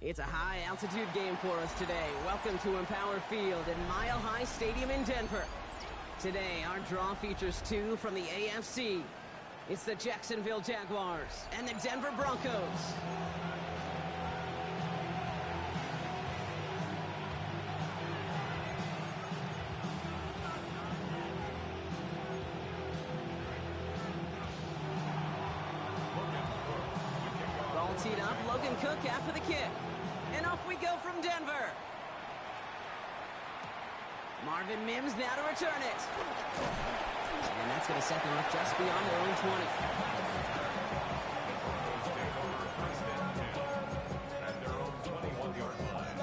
It's a high-altitude game for us today. Welcome to Empower Field at Mile High Stadium in Denver. Today, our draw features two from the AFC. It's the Jacksonville Jaguars and the Denver Broncos. Ball teed up, Logan Cook after the kick. And off we go from Denver. Marvin Mims now to return it. And that's going to set them up just beyond their own 20. At their own 21-yard line.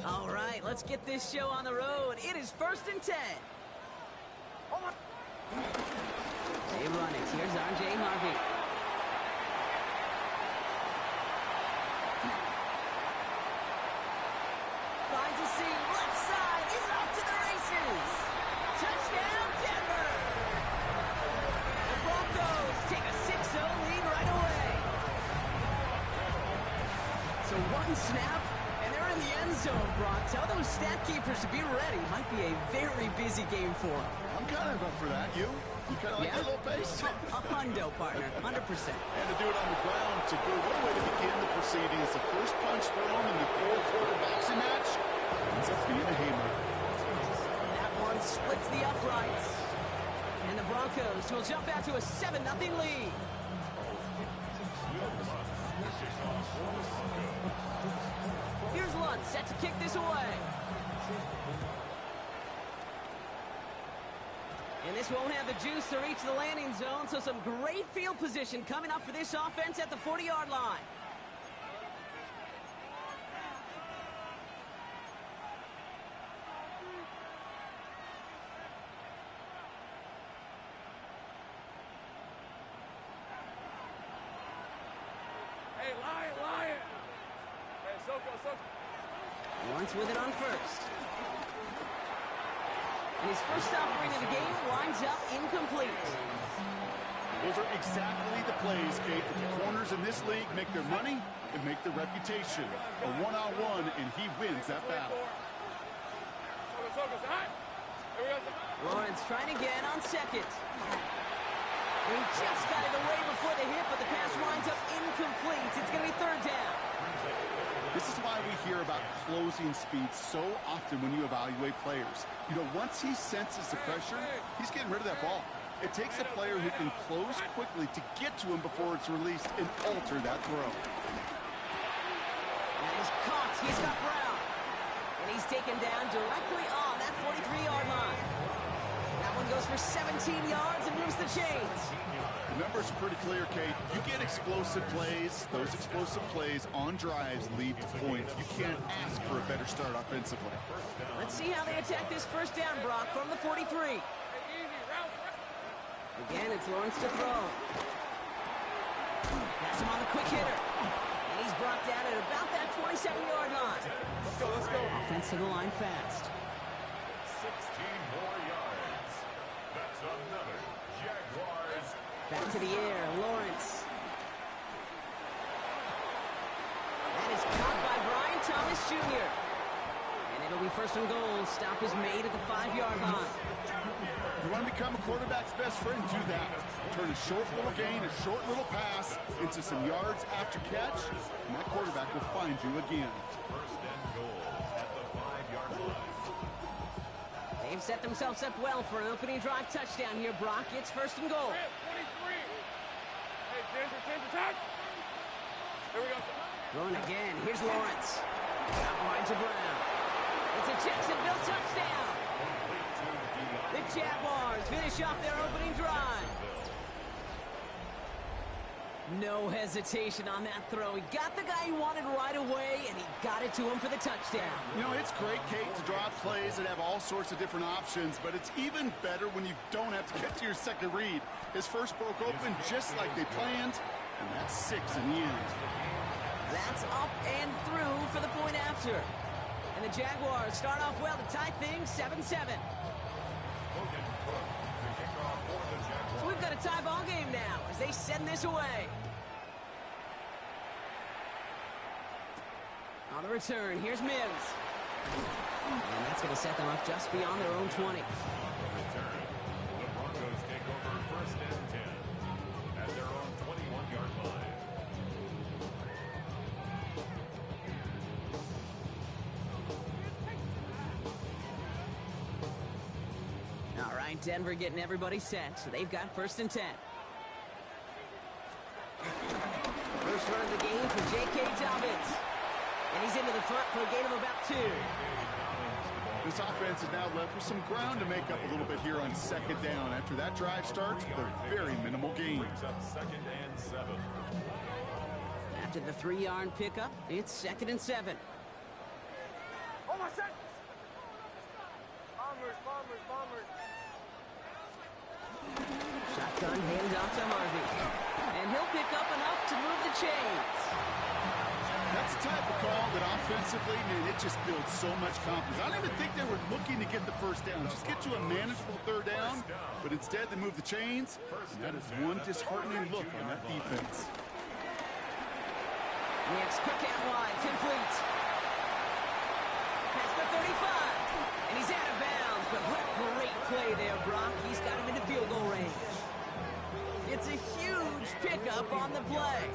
All right, let's get this show on the road. It is 1st and 10. They run it. Here's R.J. Harvey. Finds a seam. Left side. He's off to the races. Touchdown, Denver. The Broncos take a 6-0 lead right away. So one snap, and they're in the end zone, Brock. Tell those stat keepers to be ready. Might be a very busy game for them. I'm kind of up for that. You kind of like that little pace? A hundo, partner. 100%. And to do it on the ground, to go one way to begin the proceedings. The first punch thrown in the four-quarter boxing match ends up being a haymaker. That one splits the uprights. And the Broncos will jump out to a 7-0 lead. Here's Lutz set to kick this away. And this won't have the juice to reach the landing zone, so some great field position coming up for this offense at the 40-yard line. Hey, Lion! Hey, Soko. Lawrence with it on first. And his first offering of the game lines up incomplete. Those are exactly the plays, Kate, that the corners in this league make their money and make their reputation. A one-on-one, and he wins that battle. Lawrence trying again on second. And he just got it away before the hit, but the pass winds up incomplete. It's going to be 3rd down. This is why we hear about closing speed so often when you evaluate players. You know, once he senses the pressure, he's getting rid of that ball. It takes a player who can close quickly to get to him before it's released and alter that throw. That is caught. He's got Brown. And he's taken down directly on that 43-yard line. That one goes for 17 yards and moves the chains. The numbers are pretty clear, Kate. You get explosive plays. Those explosive plays on drives lead to points. You can't ask for a better start offensively. Let's see how they attack this first down, Brock, from the 43. Again, it's Lawrence to throw. Pass him on the quick hitter. And he's brought down at about that 27-yard line. Let's go. Offense to the line fast. 16 more yards. That's another Jaguars. Back to the air, Lawrence. That is caught by Brian Thomas Jr. And it'll be 1st and goal. Stop is made at the 5-yard line. You want to become a quarterback's best friend? Do that. Turn a short little gain, a short little pass into some yards after catch, and that quarterback will find you again. 1st and goal at the 5-yard line. They've set themselves up well for an opening drive touchdown here, Brock. It's 1st and goal. 23. Hey, Ginger, attack. Here we go. Going again. Here's Lawrence. Outline to Brown. It's a Jacksonville touchdown. The Jaguars finish off their opening drive. No hesitation on that throw. He got the guy he wanted right away, and he got it to him for the touchdown. You know, it's great, Kate, to draw plays that have all sorts of different options, but it's even better when you don't have to get to your second read. His first broke open just like they planned, and that's 6 in the end. That's up and through for the point after. And the Jaguars start off well to tie things 7-7. So we've got a tie ball game now as they send this away. On the return, here's Mims. And that's going to set them up just beyond their own 20. The Broncos take over 1st and 10 at their own 21-yard line. All right, Denver getting everybody set, so they've got 1st and 10. First run of the game for J.K. Dobbins. And he's into the front for a gain of about 2. This offense is now left with some ground to make up a little bit here on 2nd down. After that drive starts, they're very minimal gains. Up 2nd and 7. After the 3-yard pickup, it's 2nd and 7. Shotgun handoff to Harvey. And he'll pick up enough to move the chains. That's the type of call that offensively, man, it just builds so much confidence. I don't even think they were looking to get the 1st down. Just get to a manageable 3rd down. But instead, they move the chains. And that is one disheartening look on that defense. Next, Cook out wide, complete. Past the 35. And he's out of bounds. But what a great play there, Brock. He's got him into field goal range. It's a huge pickup on the play.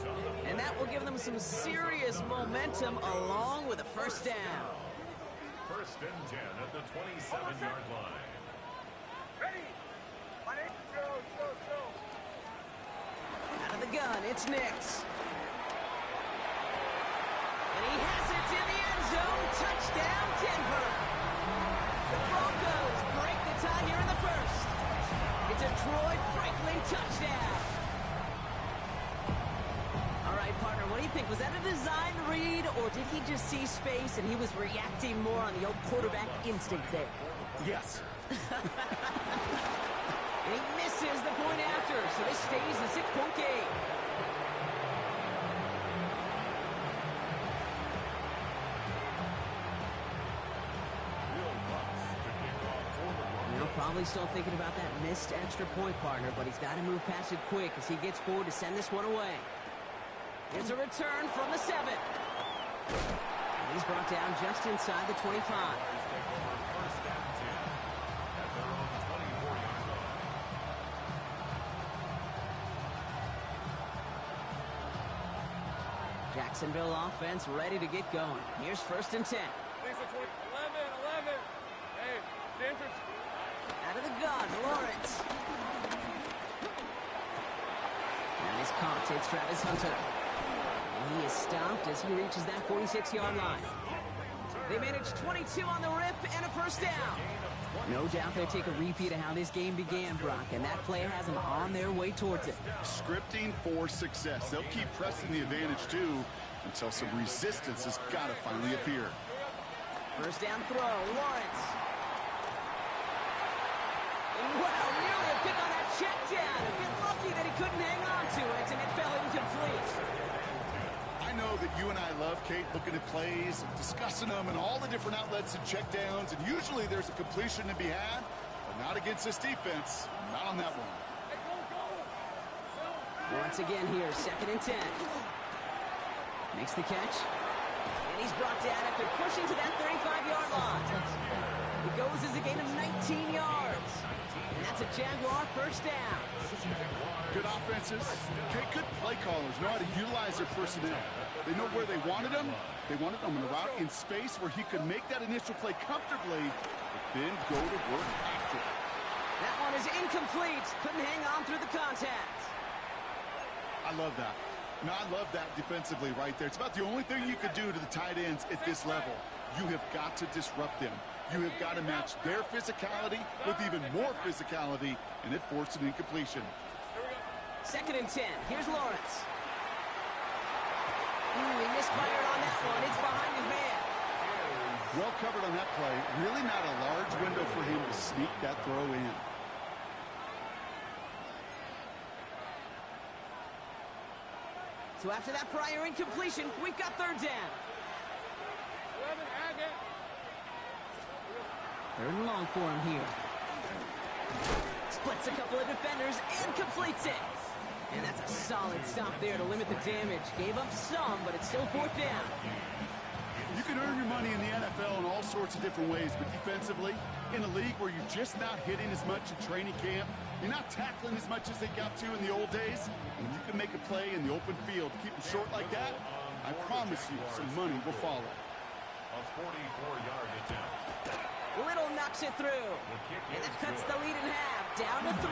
And that will give them some serious momentum along with a 1st down. 1st and 10 at the 27-yard line. Out of the gun, it's Nix. And he has it in the end zone. Touchdown, Denver. The Broncos break the tie here in the 1st. It's a Troy Franklin touchdown. All right, partner, what do you think? Was that a design read, or did he just see space and he was reacting more on the old quarterback instinct there? Yes. And he misses the point after, so this stays a 6-point game. Probably still thinking about that missed extra point, partner, but he's got to move past it quick as he gets forward to send this one away. Here's a return from the 7. And he's brought down just inside the 25. Jacksonville offense ready to get going. Here's 1st and 10. 11. Hey, Denver. Out of the gun, Lawrence. And he's caught. It's Travis Hunter. And he is stopped as he reaches that 46-yard line. They manage 22 on the rip and a 1st down. No doubt they'll take a repeat of how this game began, Brock, and that play has them on their way towards it. Scripting for success. They'll keep pressing the advantage, too, until some resistance has got to finally appear. 1st down throw, Lawrence. Wow, nearly a pick on that check down. A bit lucky that he couldn't hang on to it, and it fell incomplete. I know that you and I love, Kate, looking at plays, discussing them, and all the different outlets and check downs, and usually there's a completion to be had, but not against this defense. Not on that one. Once again here, 2nd and 10. Makes the catch. And he's brought down after pushing to that 35-yard line. It goes as a gain of 19 yards. And that's a Jaguar 1st down. Good offenses. Okay, good play callers know how to utilize their personnel. They know where they wanted them. They wanted them on a route in space where he could make that initial play comfortably, but then go to work after it. That one is incomplete. Couldn't hang on through the contact. I love that. No, I love that defensively right there. It's about the only thing you could do to the tight ends at this level. You have got to disrupt them. You have got to match their physicality with even more physicality, and it forced an incompletion. 2nd and 10. Here's Lawrence. He misfired on that one. It's behind his man. Well covered on that play. Really not a large window for him to sneak that throw in. So after that prior incompletion, we've got 3rd down. 11, Agate. Third and long for him here. Splits a couple of defenders and completes it. And that's a solid stop there to limit the damage. Gave up some, but it's still fourth down. You can earn your money in the NFL in all sorts of different ways, but defensively, in a league where you're just not hitting as much in training camp, you're not tackling as much as they got to in the old days, when you can make a play in the open field, keep them short like that, I promise you some money will follow. A 44-yard attempt. Little knocks it through. And that cuts the lead in half, down to 3.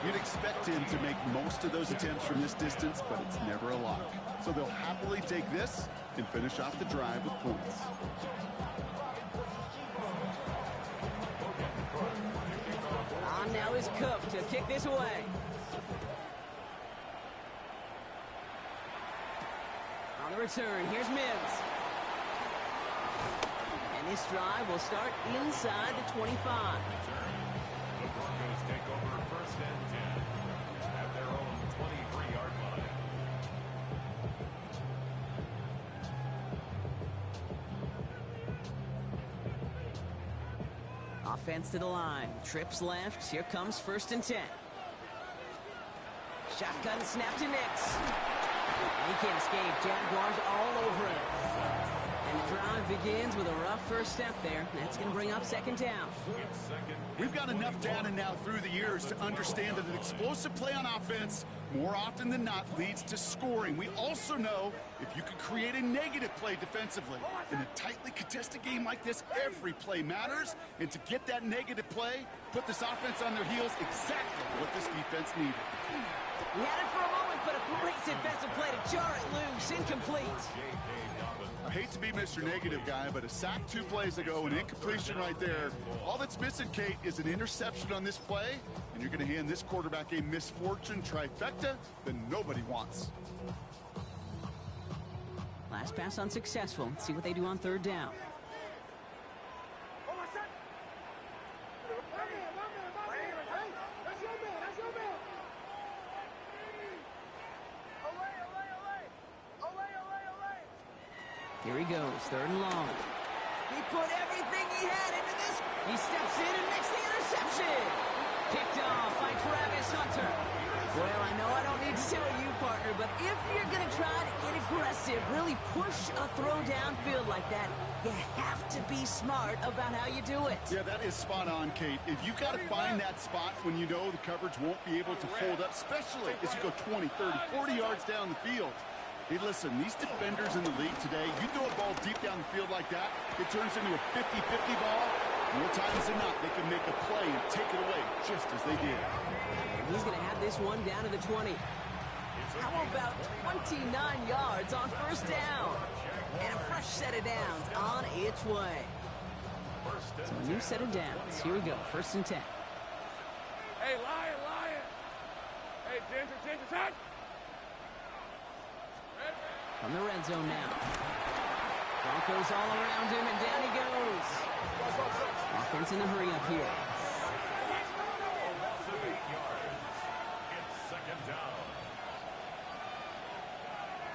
You'd expect him to make most of those attempts from this distance, but it's never a lock. So they'll happily take this and finish off the drive with points. On now is Cook to kick this away. On the return, here's Mims. And this drive will start inside the 25. The Broncos take over first and 10 at their own 23-yard line. Offense to the line. Trips left. Here comes first and 10. Shotgun snap to Nix. And he can't escape. Jaguars all over him. And the drive begins with a rough first step there. That's going to bring up second down. We've got enough data now through the years to understand that an explosive play on offense more often than not leads to scoring. We also know if you can create a negative play defensively. In a tightly contested game like this, every play matters. And to get that negative play, put this offense on their heels, exactly what this defense needed. He had it for a moment, but a great defensive play to jar it loose. Incomplete. I hate to be Mr. Negative guy, but a sack 2 plays ago, an incompletion right there. All that's missing, Kate, is an interception on this play, and you're going to hand this quarterback a misfortune trifecta that nobody wants. Last pass unsuccessful. Let's see what they do on third down. Here he goes, third and long. He put everything he had into this. He steps in and makes the interception. Picked off by Travis Hunter. Well, I know I don't need to tell you, partner, but if you're going to try to get aggressive, really push a throw downfield like that, you have to be smart about how you do it. Yeah, that is spot on, Kate. If you've got to find that spot when you know the coverage won't be able to hold up, especially as you go 20, 30, 40 yards down the field. Hey, listen, these defenders in the league today, you throw a ball deep down the field like that, it turns into a 50-50 ball. More times than not, they can make a play and take it away, just as they did. He's going to have this one down to the 20. How about 29 yards on first down? And a fresh set of downs on its way. So a new set of downs. Here we go, first and 10. Hey, Lion! Hey, Ginger, touch! From the red zone now. Broncos all around him, and down he goes. Offense in a hurry up here. A loss of 8 yards. It's second down.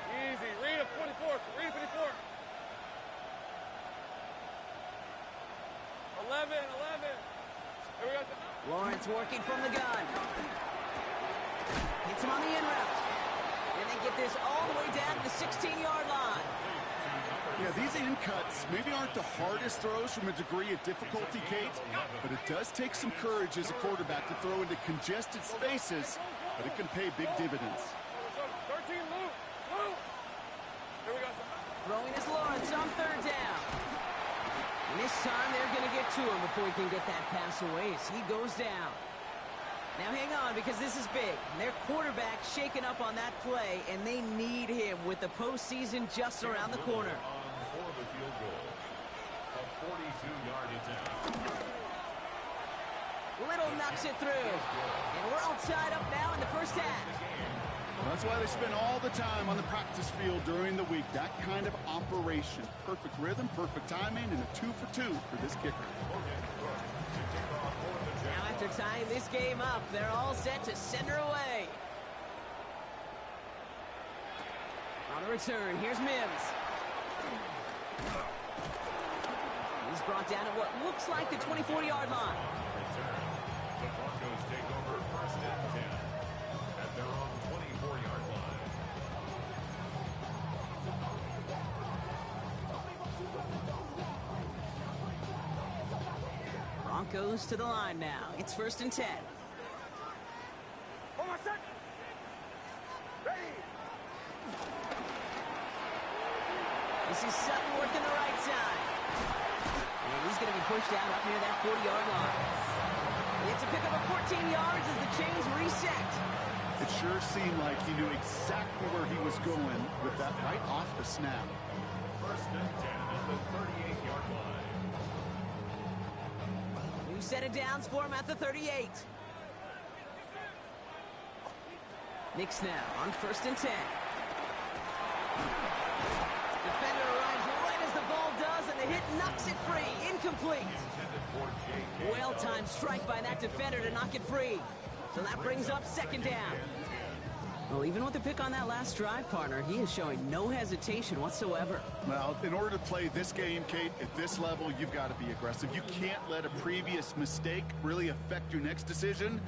Easy, read a 24, read a 24. 11. Here we go. Lawrence working from the gun. Hits him on the in route. And they get this all the way down to the 16-yard line. Yeah, these in cuts maybe aren't the hardest throws from a degree of difficulty, Kate, but it does take some courage as a quarterback to throw into congested spaces, but it can pay big dividends. 13, Luke. Here we go. Throwing is Lawrence on third down. And this time they're going to get to him before he can get that pass away as he goes down. Now hang on, because this is big. Their quarterback shaken up on that play, and they need him with the postseason just around the corner. For the field goal. A 42-yard attempt. Little knocks it through. And we're all tied up now in the first half. That's why they spend all the time on the practice field during the week. That kind of operation. Perfect rhythm, perfect timing, and a 2-for-2 for this kicker. Now after tying this game up, they're all set to send her away. On the return, here's Mims. He's brought down at what looks like the 24-yard line. Return. The Broncos take over first and 10 at their own 24-yard line. Broncos to the line now. It's first and 10. Hold on, set. Ready. This is Sutton working the right side. And he's going to be pushed out up near that 40-yard line. It's a pickup of 14 yards as the chains reset. It sure seemed like he knew exactly where he was going with that right off the snap. First and 10 at the 38-yard line. New set of downs for him at the 38. Knicks now on first and 10. Defender arrives right as the ball does, and the hit knocks it free. Incomplete. Well-timed strike by that defender to knock it free. So that brings up second down. Well, even with the pick on that last drive, partner, he is showing no hesitation whatsoever. Well, in order to play this game, Kate, at this level, you've got to be aggressive. You can't let a previous mistake really affect your next decision.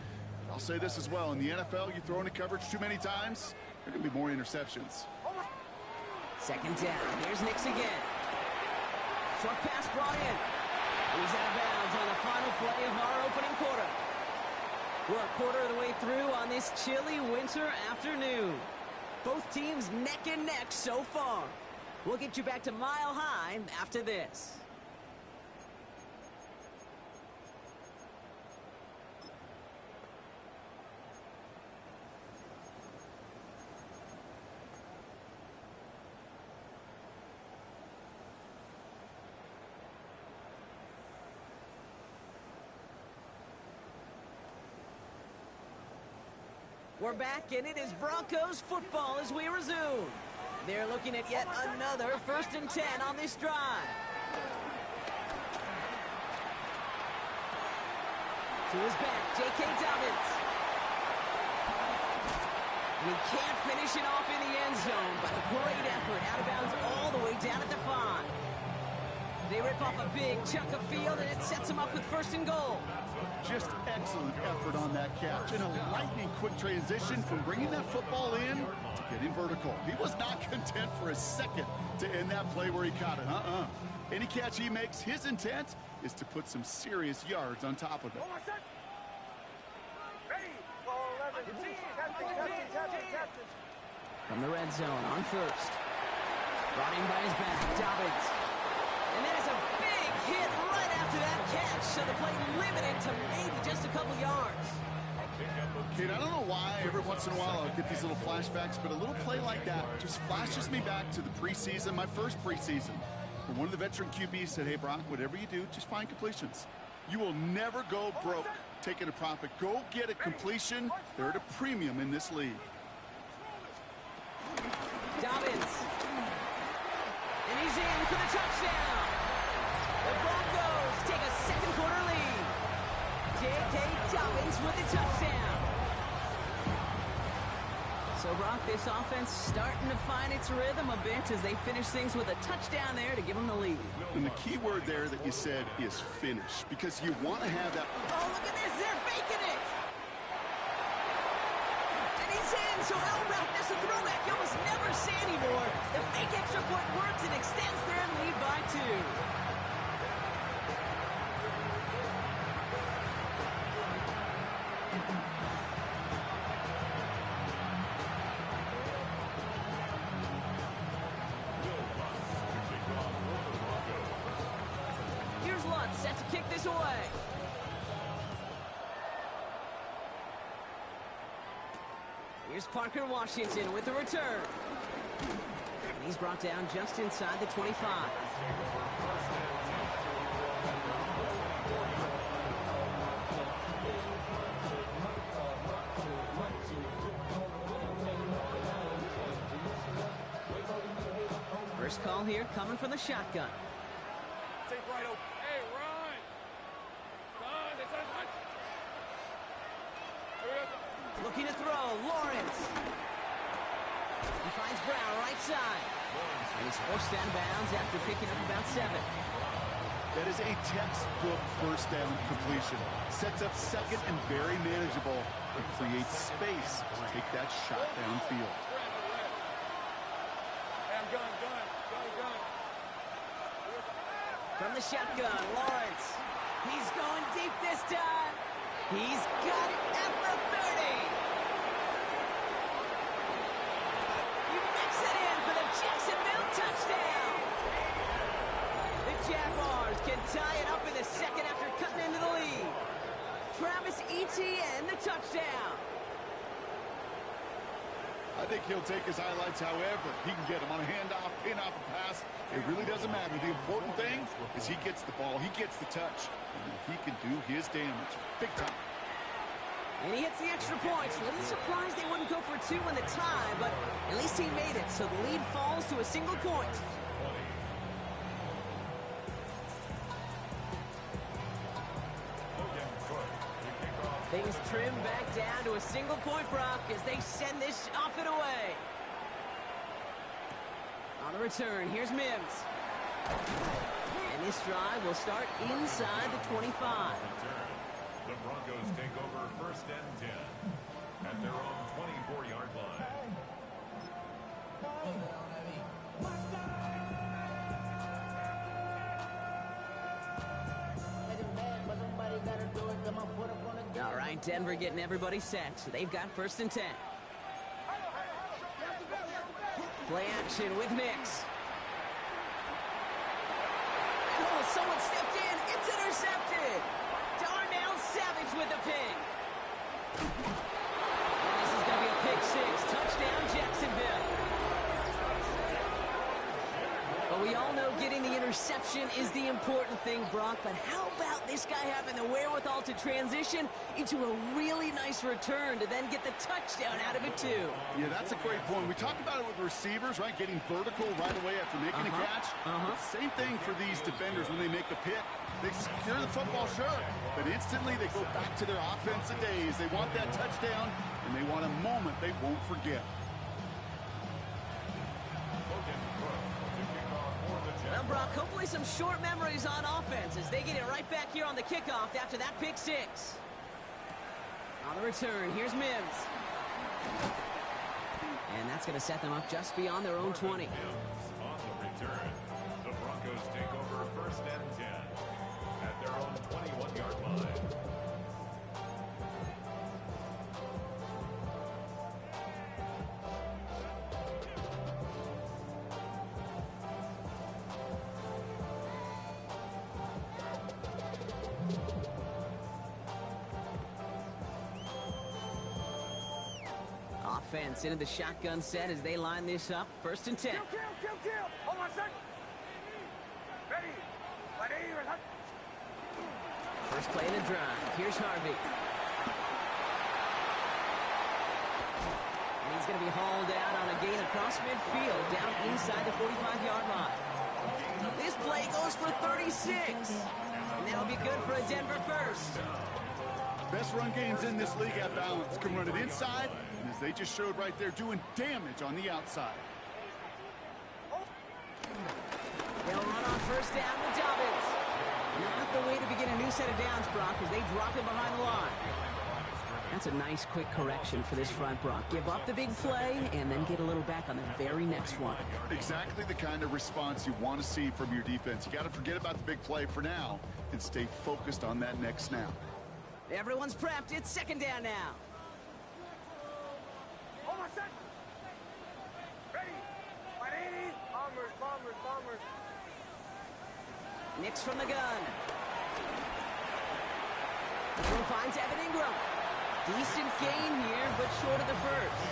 I'll say this as well. In the NFL, you throw into coverage too many times, there are going to be more interceptions. Second down. Here's Knicks again. Short pass brought in. He's out of bounds on the final play of our opening quarter. We're a quarter of the way through on this chilly winter afternoon. Both teams neck and neck so far. We'll get you back to Mile High after this. We're back, and it is Broncos football as we resume. They're looking at yet another first and 10 on this drive. To his back, J.K. Dobbins. And he can't finish it off in the end zone, but a great effort out of bounds all the way down at the 5. They rip off a big chunk of field, and it sets them up with first and goal. Just excellent effort on that catch. And a lightning-quick transition from bringing that football in to getting vertical. He was not content for a second to end that play where he caught it. Any catch he makes, his intent is to put some serious yards on top of it. From the red zone on first. Brought in by his back, Dobbins. And there's a big hit right after that catch, so the play limited to maybe just a couple yards. Kate, I don't know why every once in a while I'll get these little flashbacks, but a little play like that just flashes me back to the preseason, my first preseason. When one of the veteran QBs said, hey, Brock, whatever you do, just find completions. You will never go broke taking a profit. Go get a completion. They're at a premium in this league. Dobbins. And he's in for the touchdown. The Broncos take a second quarter lead. J.K. Dobbins with the touchdown. So, Brock, this offense starting to find its rhythm a bit as they finish things with a touchdown there to give them the lead. And the key word there that you said is finish, because you want to have that. Oh, look at this. They're faking it. And he's in. So, how about this? A throwback you almost never see anymore. The fake extra point works and extends their lead by 2. Here's Lutz set to kick this away. Here's Parker Washington with the return. And he's brought down just inside the 25. First call here coming from the shotgun. Take right open. Hey, run! Run! That's it. Here we go. Looking to throw, Lawrence. He finds Brown right side. And he's forced out of bounds after picking up about 7. That is a textbook first down completion. Sets up second and very manageable and creates space to take that shot downfield. From the shotgun, Lawrence. He's going deep this time. He's got it at the 30. He makes it in for the Jacksonville touchdown. The Jaguars can tie it up in the second after cutting into the lead. Travis Etienne, the touchdown. I think he'll take his highlights however he can get them on a handoff, pin off a pass. It really doesn't matter. The important thing is he gets the ball, he gets the touch, and he can do his damage. Big time. And he hits the extra points. A little surprised they wouldn't go for two in the tie, but at least he made it, so the lead falls to a single point. Things trim back down to a single point, Brock, as they send this off and away. On the return, here's Mims. And this drive will start inside the 25. The Broncos take over first and 10 at their own 24-yard line. All right, Denver getting everybody set. So they've got first and 10. Play action with Mix. Oh, someone stepped in. It's intercepted. Darnell Savage with the pick. And this is going to be a pick six. Touchdown, Jacksonville. But we all know getting the interception is the important thing, Brock. But how about this guy having the wherewithal to transition into a really nice return to then get the touchdown out of it, too? Yeah, that's a great point. We talk about it with receivers, right? Getting vertical right away after making a catch. Same thing for these defenders when they make a pick. They secure the football, sure, but instantly they go back to their offensive days. They want that touchdown, and they want a moment they won't forget. Well, Brock, hopefully some short memories on offense as they get it right back here on the kickoff after that pick six. On the return, here's Mims. And that's going to set them up just beyond their own 20. On the return, the Broncos take over first and 10 at their own 21-yard line. Offense into the shotgun set as they line this up. First and 10. Kill. Hold on a sec. Ready. First play of the drive. Here's Harvey. And he's going to be hauled out on a gain across midfield down inside the 45-yard line. This play goes for 36. And that'll be good for a Denver first. Best run games in this league at balance. Can run it inside, and as they just showed right there, doing damage on the outside. They'll run on first down with Dobbins. Not the way to begin a new set of downs, Brock, as they drop him behind the line. That's a nice, quick correction for this front, Brock. Give up the big play and then get a little back on the very next one. Exactly the kind of response you want to see from your defense. You got to forget about the big play for now and stay focused on that next snap. Everyone's prepped. It's second down now. Hold on a sec. Ready. Bombers. Nix from the gun. The throw finds Evan Ingram. Decent gain here, but short of the first.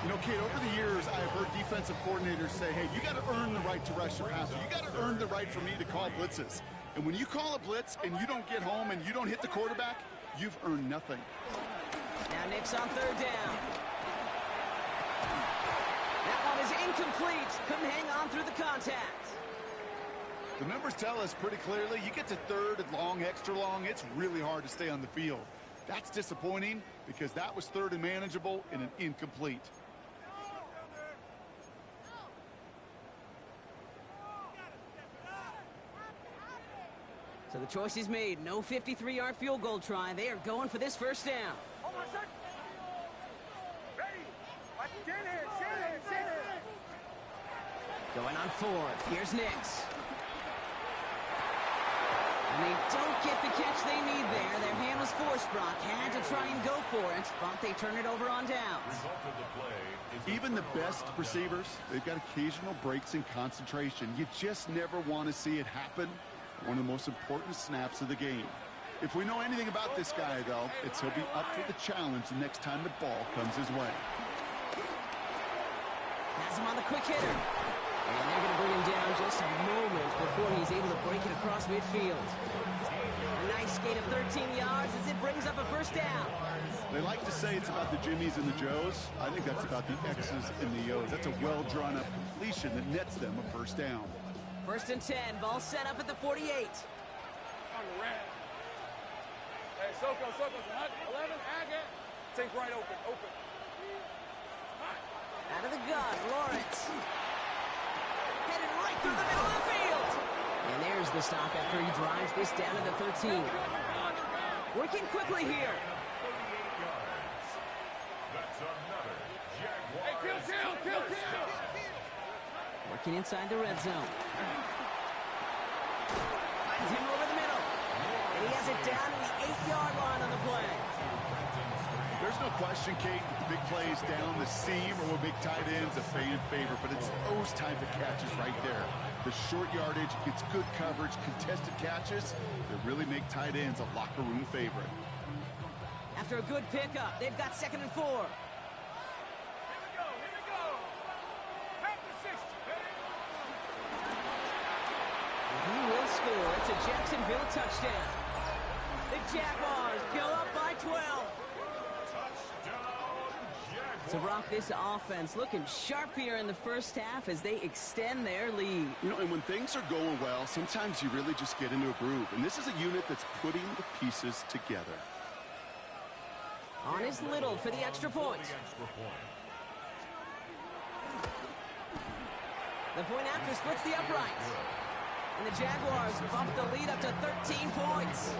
You know, Kate, over the years, I have heard defensive coordinators say, hey, you got to earn the right to rush your passer. You got to earn the right for me to call blitzes. And when you call a blitz and you don't get home and you don't hit the quarterback, you've earned nothing. Now Nix on third down. That one is incomplete. Couldn't hang on through the contact. The numbers tell us pretty clearly, you get to third and long, extra long, it's really hard to stay on the field. That's disappointing because that was third and manageable and an incomplete. So the choice is made. No 53-yard field goal try. They are going for this first down. Going on fourth. Here's Nix. And they don't get the catch they need there. Their hand was forced, Brock. Had to try and go for it, but they turn it over on downs. Even the best receivers, they've got occasional breaks in concentration. You just never want to see it happen. One of the most important snaps of the game. If we know anything about this guy, though, it's he'll be up for the challenge the next time the ball comes his way. Has him on the quick hitter. And they're going to bring him down just a moment before he's able to break it across midfield. A nice gain of 13 yards as it brings up a first down. They like to say it's about the Jimmies and the Joes. I think that's about the X's and the O's. That's a well-drawn-up completion that nets them a first down. First and 10, ball set up at the 48. On the red. Hey, Soko, 11, Agate. Take right open. Out of the gun, Lawrence. Headed right through the middle of the field. And there's the stop after he drives this down to the 13. Working quickly here. That's another Jaguar. Hey, kill. Working inside the red zone. Finds him over the middle. And he has it down to the 8-yard line on the play. There's no question, Kate, that the big plays down the seam or will make tight ends a fan favorite, but it's those type of catches right there. The short yardage gets good coverage, contested catches that really make tight ends a locker room favorite. After a good pickup, they've got 2nd and 4. Here we go. Back to 60. He will score. It's a Jacksonville touchdown. The Jaguars go up by 12. So, Brock, this offense looking sharp here in the first half as they extend their lead. You know, and when things are going well, sometimes you really just get into a groove. And this is a unit that's putting the pieces together. On is Little for the extra point. The point after splits the upright. And the Jaguars bump the lead up to 13 points.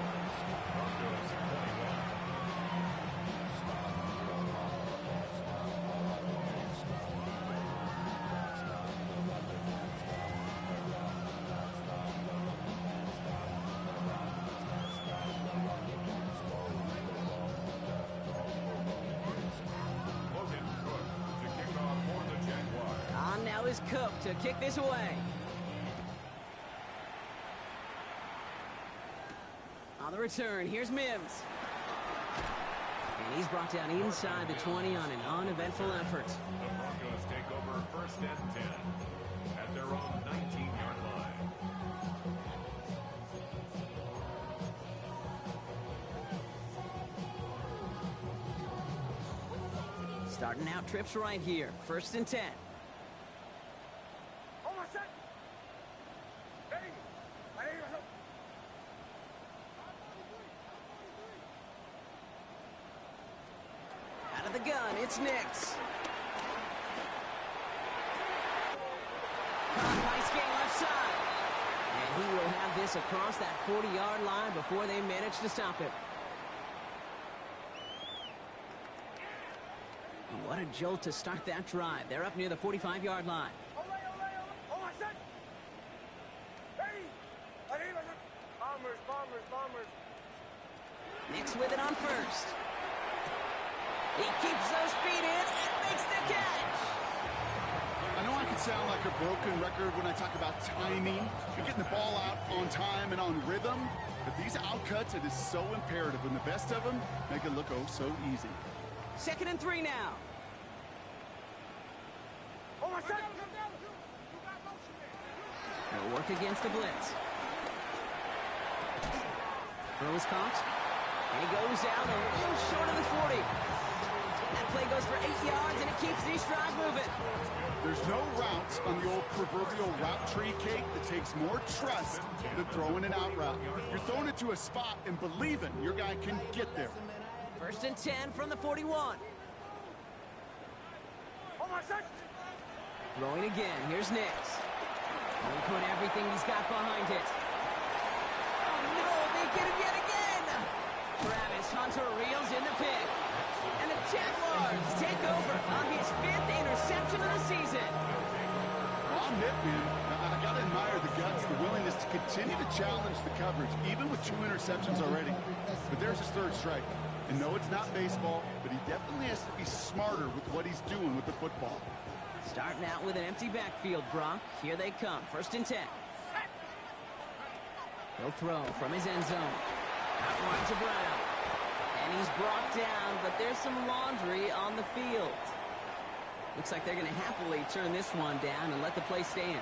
On now is Cook to kick this away. On the return, here's Mims. And he's brought down inside the 20 on an uneventful effort. The Broncos take over first and 10 at their own 19-yard line. Starting out trips right here. First and 10. Out of the gun, it's Nix. Nice game left side. And he will have this across that 40-yard line before they manage to stop it. What a jolt to start that drive. They're up near the 45-yard line. Nix with it on first. He keeps those feet in and makes the catch. I know I can sound like a broken record when I talk about timing and getting the ball out on time and on rhythm, but these outcuts, it is so imperative, and the best of them make it look oh so easy. 2nd and 3 now. They'll work against the blitz. Throws caught. And he goes down a little short of the 40. That play goes for 8 yards, and it keeps these drive moving. There's no route on the old proverbial route tree, Kate, that takes more trust than throwing an out route. You're throwing it to a spot and believing your guy can get there. First and 10 from the 41. Throwing again. Here's Nix. He'll put everything he's got behind it. no, they get him yet again. Travis Hunter reels in the pick. And the Jaguars take over on his 5th interception of the season. On it, man. I got to admire the guts, the willingness to continue to challenge the coverage, even with 2 interceptions already. But there's his 3rd strike. And no, it's not baseball, but he definitely has to be smarter with what he's doing with the football. Starting out with an empty backfield, Brock. Here they come. 1st and 10. He'll throw from his end zone. Out wide to Brown. And he's brought down, but there's some laundry on the field. Looks like they're going to happily turn this one down and let the play stand.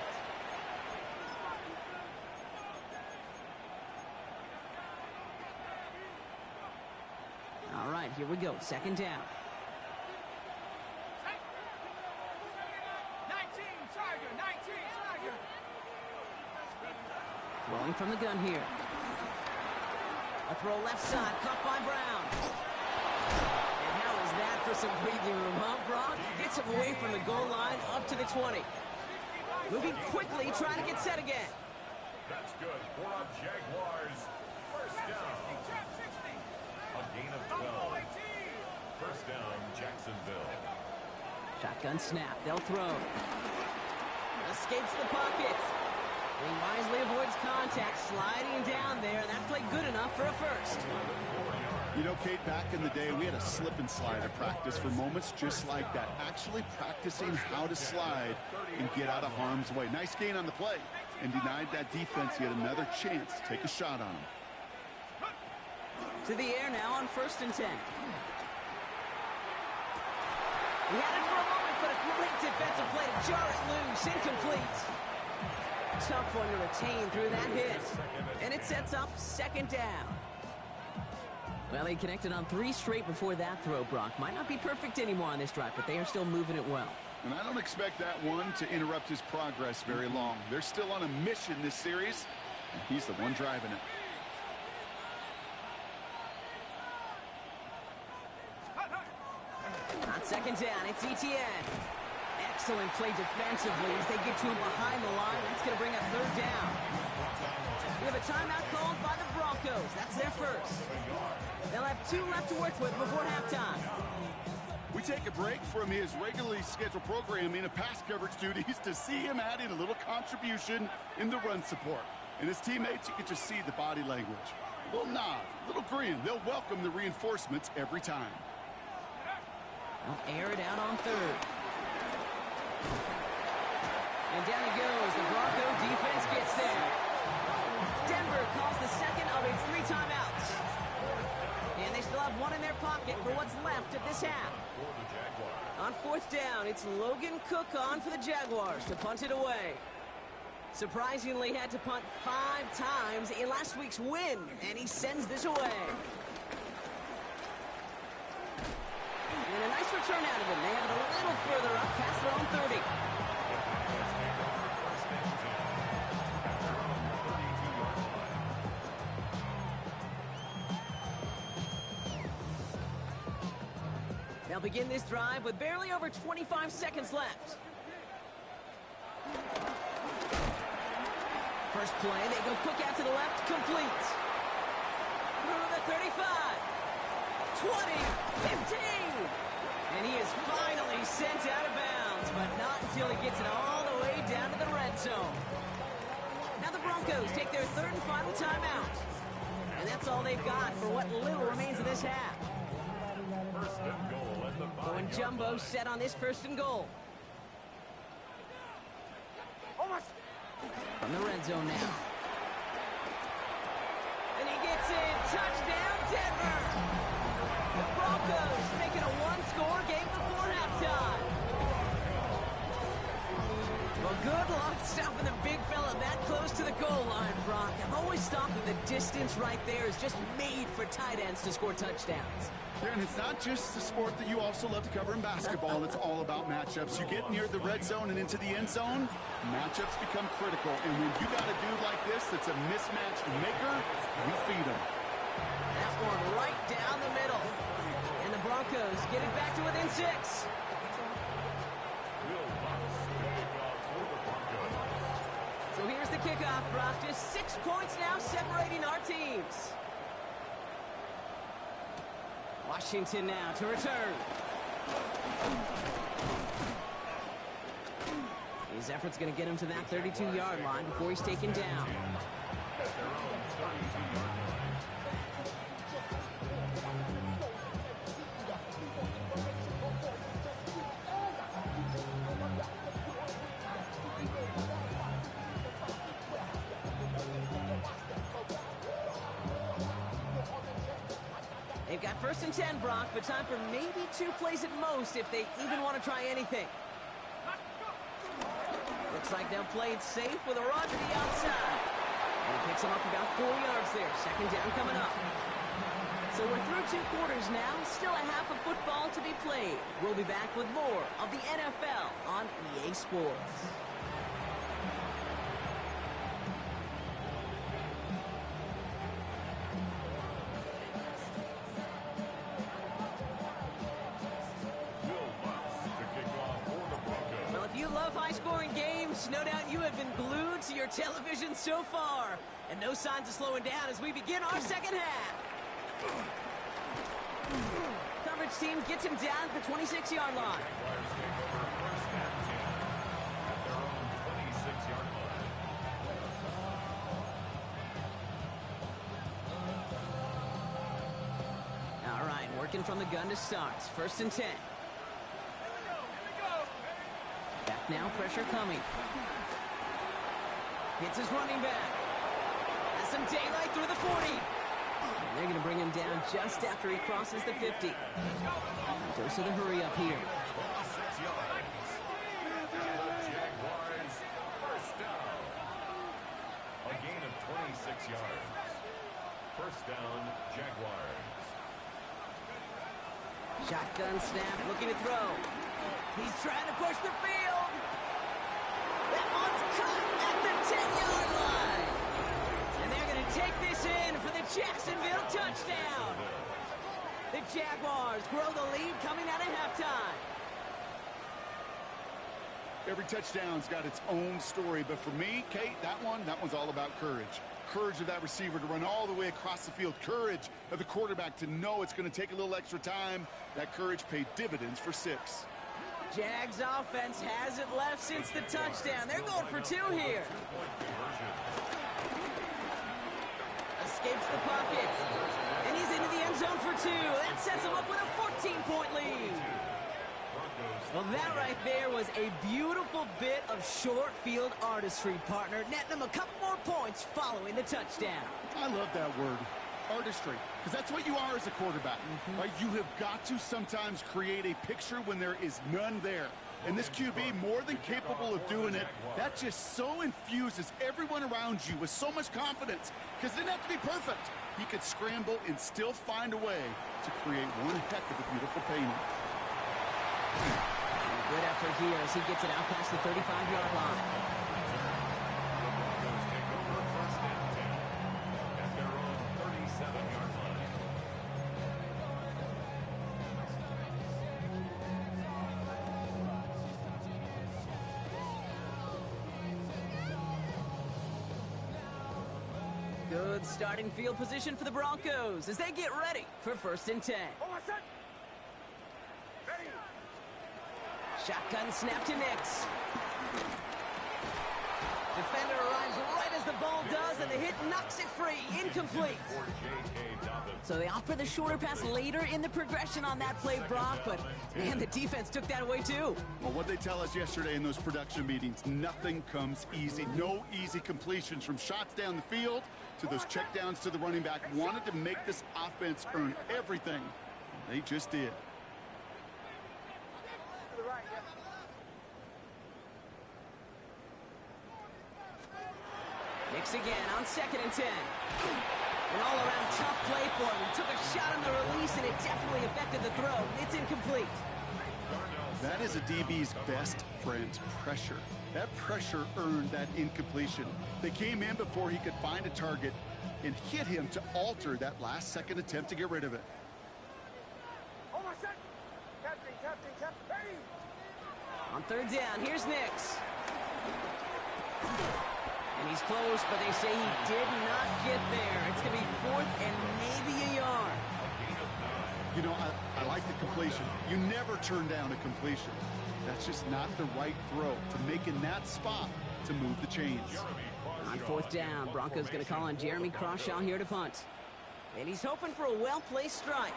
All right, here we go. 2nd down. 19, Tiger, 19, Tiger. Throwing from the gun here. A throw left side, caught by Brown. And how is that for some breathing room, huh, Brock? Gets him away from the goal line, up to the 20. Moving quickly, trying to get set again. That's good for a Jaguars. 1st down. A gain of 12. 1st down, Jacksonville. Shotgun snap, they'll throw. Escapes the pocket. He wisely avoids contact, sliding down there. That played good enough for a 1st. You know, Kate, back in the day, we had a slip and slide at practice for moments just like that. Actually practicing how to slide and get out of harm's way. Nice gain on the play. And denied that defense yet another chance to take a shot on him. To the air now on 1st and 10. He had it for a moment, but a great defensive play to jar it loose. Incomplete. Tough one to retain through that hit. And it sets up 2nd down. Well, he connected on 3 straight before that throw, Brock. Might not be perfect anymore on this drive, but they are still moving it well. And I don't expect that one to interrupt his progress very long. They're still on a mission this series, and he's the one driving it. On 2nd down, it's ETN. Excellent play defensively as they get to him behind the line. That's going to bring up 3rd down. We have a timeout called by the Broncos. That's their 1st. They'll have 2 left to work with before halftime. We take a break from his regularly scheduled programming of pass coverage duties to see him adding a little contribution in the run support. And his teammates, you can just see the body language. A little nod, a little grin. They'll welcome the reinforcements every time. They'll air it out on 3rd. And down he goes. The Bronco defense gets there. Denver calls the 2nd of its 3 timeouts. And they still have 1 in their pocket for what's left of this half. On 4th down, it's Logan Cook on for the Jaguars to punt it away. Surprisingly, had to punt 5 times in last week's win, and he sends this away. And a nice return out of him. They have it a little further up past their own 30. They'll begin this drive with barely over 25 seconds left. First play, they go quick out to the left, complete. Through the 35, 20, 15. And he is finally sent out of bounds, but not until he gets it all the way down to the red zone. Now the Broncos take their 3rd and final timeout. And that's all they've got for what little remains of this half. First and goal at the 5-yard Going jumbo set on this 1st and goal. From the red zone now. And he gets in. Touchdown, Denver. The Broncos making a 1-score game before halftime. Well, good luck stopping the big fella that close to the goal line, Brock. I've always thought that the distance right there is just made for tight ends to score touchdowns. Yeah, and it's not just the sport that you also love to cover in basketball. It's all about matchups. You get near the red zone and into the end zone, matchups become critical. And when you got a dude like this that's a mismatch maker, you feed him. That one right down the middle. And the Broncos get it back to within 6. So here's the kickoff, Brock. Just 6 points now separating our teams. Washington now to return. His effort's going to get him to that 32-yard line before he's taken down. They've got 1st and 10, Brock, but time for maybe 2 plays at most if they even want to try anything. Looks like they'll play it safe with a run to the outside. And he picks him up about 4 yards there. 2nd down coming up. So we're through 2 quarters now. Still a half of football to be played. We'll be back with more of the NFL on EA Sports. High-scoring games, no doubt you have been glued to your television so far. And no signs of slowing down as we begin our 2nd half. Coverage team gets him down at the 26-yard line. All right, working from the gun to start. 1st and 10. Back now, pressure coming. Hits his running back. Has some daylight through the 40. And they're going to bring him down just after he crosses the 50. Dose of the hurry up here. Jaguars, 1st down. A gain of 26 yards. 1st down, Jaguars. Shotgun snap, looking to throw. He's trying to push the field. That one's caught at the 10-yard line. And they're going to take this in for the Jacksonville touchdown. The Jaguars grow the lead coming out of halftime. Every touchdown's got its own story, but for me, Kate, that one's all about courage. Courage of that receiver to run all the way across the field. Courage of the quarterback to know it's going to take a little extra time. That courage paid dividends for 6. Jags offense hasn't left since the touchdown. They're going for 2 here. Escapes the pocket. And he's into the end zone for 2. That sets him up with a 14-point lead. Well, that right there was a beautiful bit of short field artistry, partner. Netting them a couple more points following the touchdown. I love that word, artistry, because that's what you are as a quarterback. Right? You have got to sometimes create a picture when there is none there. And this QB, more than capable of doing it, that just so infuses everyone around you with so much confidence, because it didn't have to be perfect. He could scramble and still find a way to create one heck of a beautiful painting. Good effort here as he gets it out past the 35-yard line. At their own 37-yard line. Good starting field position for the Broncos as they get ready for 1st and 10. Shotgun snap to Nix. Defender arrives right as the ball does, and the hit knocks it free. Incomplete. So they opt for the shorter pass later in the progression on that play, Brock, but, man, the defense took that away, too. Well, what they tell us yesterday in those production meetings, nothing comes easy. No easy completions from shots down the field to those checkdowns to the running back. Wanted to make this offense earn everything. They just did. Nix again on 2nd and 10. An all-around tough play for him. He took a shot on the release, and it definitely affected the throw. It's incomplete. That is a DB's best friend, pressure. That pressure earned that incompletion. They came in before he could find a target and hit him to alter that last-second attempt to get rid of it. On 3rd down, here's Nix. And he's close, but they say he did not get there. It's going to be 4th and maybe a yard. You know, I like the completion. You never turn down a completion. That's just not the right throw to make in that spot to move the chains. On 4th down, Broncos going to call on Jeremy Crawshaw here to punt. And he's hoping for a well-placed strike.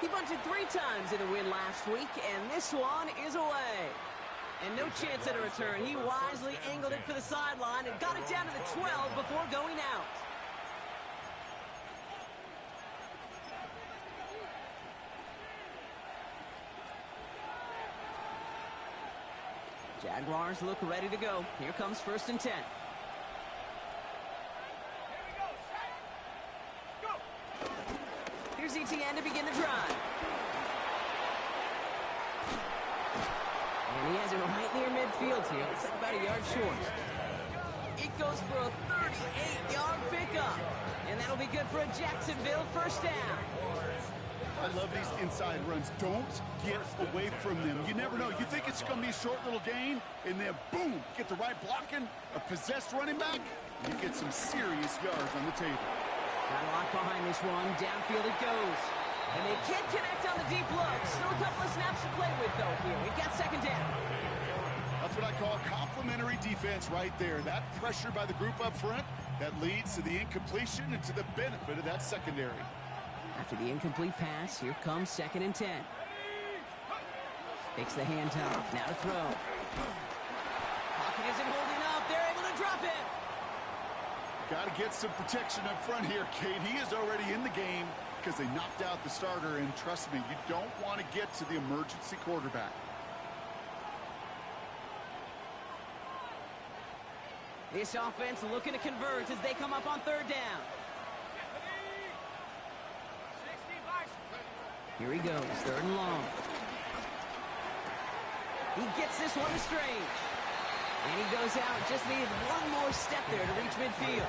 He bunted 3 times in the win last week, and this one is away. And no chance at a return. He wisely angled it for the sideline and got it down to the 12 before going out. Jaguars look ready to go. Here comes 1st and 10. Here's ETN to begin the drive. And he has it right near midfield here. Looks like about a yard short. It goes for a 38-yard pickup. And that'll be good for a Jacksonville 1st down. I love these inside runs. Don't get away from them. You never know. You think it's going to be a short little gain, and then boom, get the right blocking, a possessed running back, and you get some serious yards on the table. Got a lot behind this one. Downfield it goes. And they can't connect on the deep look. Still a couple of snaps to play with, though, here. We've got 2nd down. That's what I call complementary defense right there. That pressure by the group up front, that leads to the incompletion and to the benefit of that secondary. After the incomplete pass, here comes 2nd and 10. Takes the handoff. Now to throw. Pocket isn't holding up. They're able to drop it. Got to get some protection up front here, Kate. He is already in the game because they knocked out the starter, and trust me, you don't want to get to the emergency quarterback. This offense looking to convert as they come up on 3rd down. Here he goes, 3rd and long. He gets this one to Strange. And he goes out, just needed one more step there to reach midfield.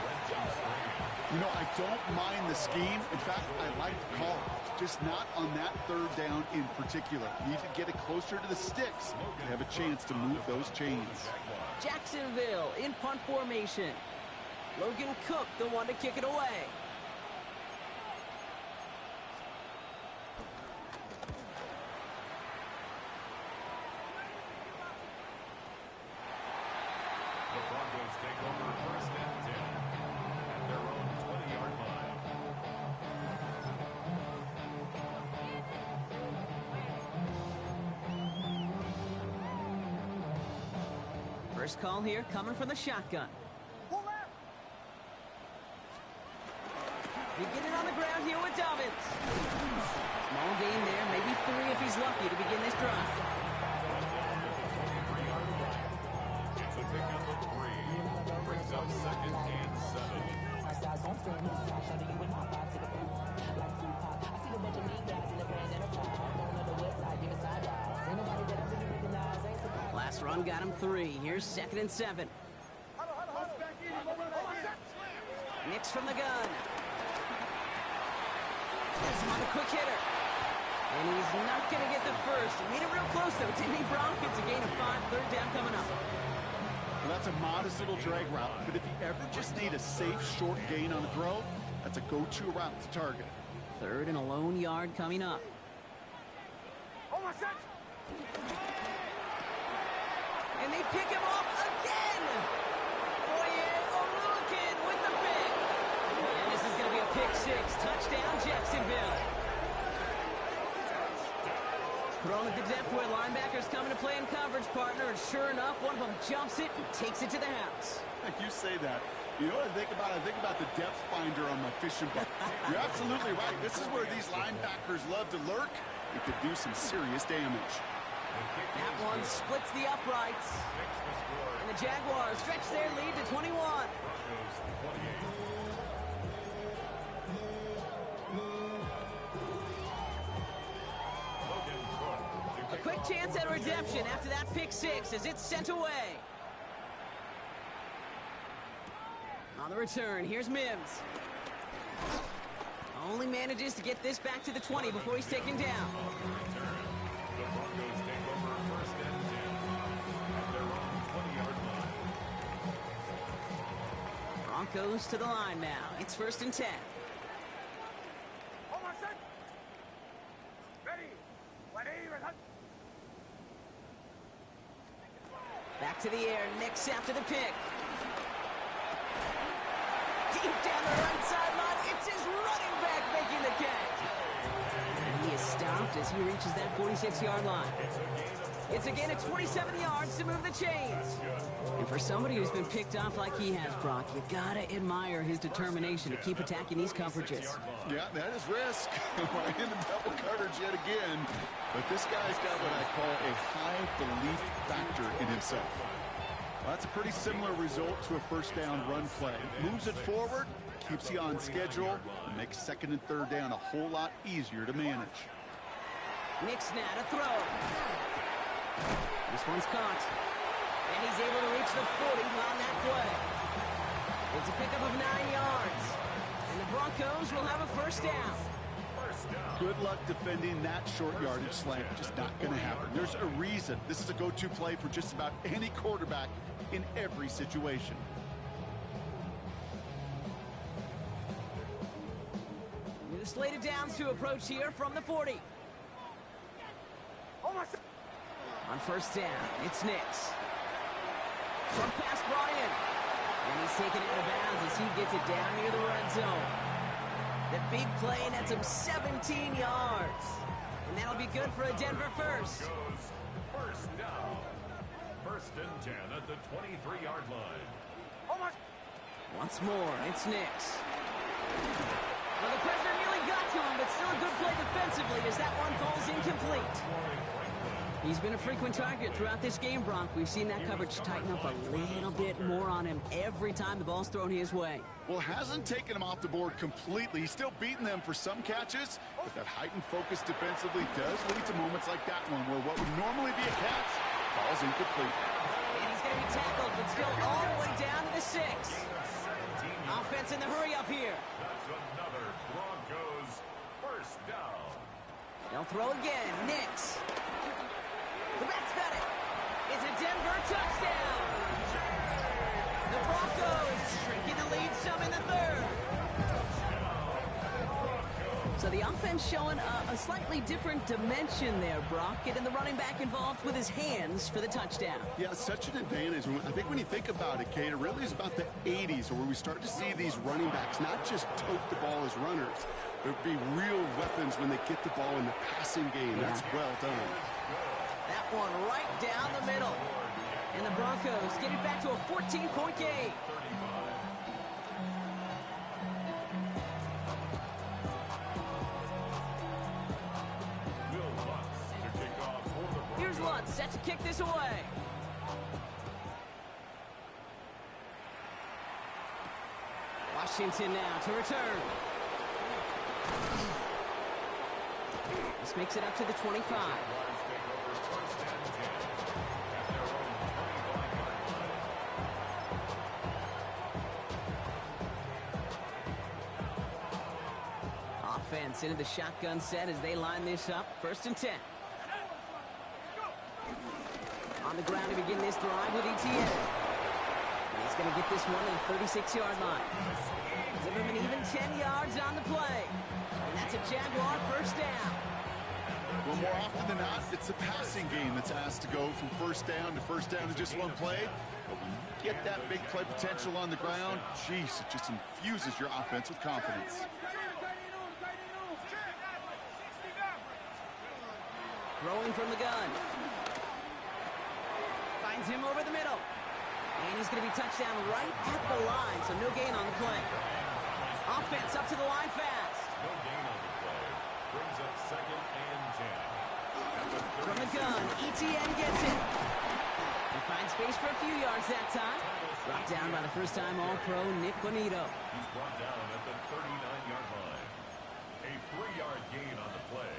You know, I don't mind the scheme. In fact, I like the call. Just not on that 3rd down in particular. You need to get it closer to the sticks and have a chance to move those chains. Jacksonville in punt formation. Logan Cook, the one to kick it away. The Broncos take over 1st and 10 at their own 20-yard line. First call here coming from the shotgun. Beginning on the ground here with Dobbins. Small gain there, maybe 3 if he's lucky to begin this drive. It's a pickup of 3. Brings up 2nd and 7. Last run got him 3. Here's 2nd and 7. Nix from the gun. Gets him on the quick hitter. And he's not going to get the first. He made it real close, though, didn't he, Bronk? It's a gain of 5. 3rd down coming up. Well, that's a modest little drag route, but if you ever just need a safe, short gain on a throw, that's a go-to route to target. 3rd and a lone yard coming up. And they pick him off again. Foye Oluokun with the pick. And this is going to be a pick 6. Touchdown, Jacksonville. Thrown at the depth where linebackers coming to play in coverage, partner. And sure enough, one of them jumps it and takes it to the house. You say that. You know what I think about? I think about the depth finder on my fishing bucket. You're absolutely right. This is where these linebackers love to lurk. It could do some serious damage. That one splits the uprights. And the Jaguars stretch their lead to 21. A quick chance at redemption after that pick 6 as it's sent away. On the return, here's Mims. Only manages to get this back to the 20 before he's taken down. The Broncos take over 1st and 10 at their own 20-yard line. goes to the line now. It's 1st and 10. Back to the air, Nix after the pick. Deep down the right sideline, it's his running back making the catch. And he is stopped as he reaches that 46-yard line. It's a gain of 27 yards to move the chains. And for somebody who's been picked off like he has, Brock, you gotta admire his determination to keep attacking these coverages. Yeah, that is risk. Right into double coverage yet again. But this guy's got what I call a high belief factor in himself. Well, that's a pretty similar result to a first down run play. Moves it forward, keeps you on schedule, and makes 2nd and 3rd down a whole lot easier to manage. Nix now to throw. This one's caught. And he's able to reach the 40 on that play. It's a pickup of 9 yards. And the Broncos will have a 1st down. Good luck defending that short yardage slant. Just not going to happen. There's a reason. This is a go-to play for just about any quarterback in every situation. New slated downs to approach here from the 40. On 1st down, it's Nix. Short pass, Brian. And he's taken out of bounds as he gets it down near the red zone. The big play nets him 17 yards. And that'll be good for a Denver first. 1st down. 1st and 10 at the 23-yard line. Once more, it's Nix. Well, the pressure nearly got to him, but still a good play defensively as that one falls incomplete. He's been a frequent target throughout this game, Brock. We've seen that coverage tighten up a little bit more on him every time the ball's thrown his way. Well, hasn't taken him off the board completely. He's still beating them for some catches, but that heightened focus defensively does lead to moments like that one where what would normally be a catch falls incomplete. And he's going to be tackled, but still all the way down to the 6. Offense in the hurry up here. That's another Broncos 1st down. They'll throw again. Nix. The back's got it. It's a Denver touchdown. The Broncos shrinking the lead some in the 3rd. So the offense showing a slightly different dimension there, Brock. Getting the running back involved with his hands for the touchdown. Yeah, such an advantage. I think when you think about it, Kate, it really is about the 80s where we start to see these running backs not just tote the ball as runners, but be real weapons when they get the ball in the passing game. Yeah. That's well done. That one right down the middle. And the Broncos get it back to a 14-point game. Here's Lutz set to kick this away. Washington now to return. This makes it up to the 25. Offense into the shotgun set as they line this up. 1st and 10. On the ground to begin this drive with Etienne. And he's going to get this one to the 36-yard line. Give him an even 10 yards on the play. And that's a Jaguar 1st down. Well, more often than not, it's the passing game that's asked to go from 1st down to 1st down in just one play. But when you get that big play potential on the ground, geez, it just infuses your offense with confidence. Throwing from the gun. Finds him over the middle. And he's going to be touchdown right at the line, so no gain on the play. Offense up to the line fast. No gain on the play. Brings up 2nd and 10. From the gun, Etienne gets it. He finds space for a few yards that time. Brought down by the first-time All-Pro Nick Bonito. He's brought down at the 39-yard line. A 3-yard gain on the play.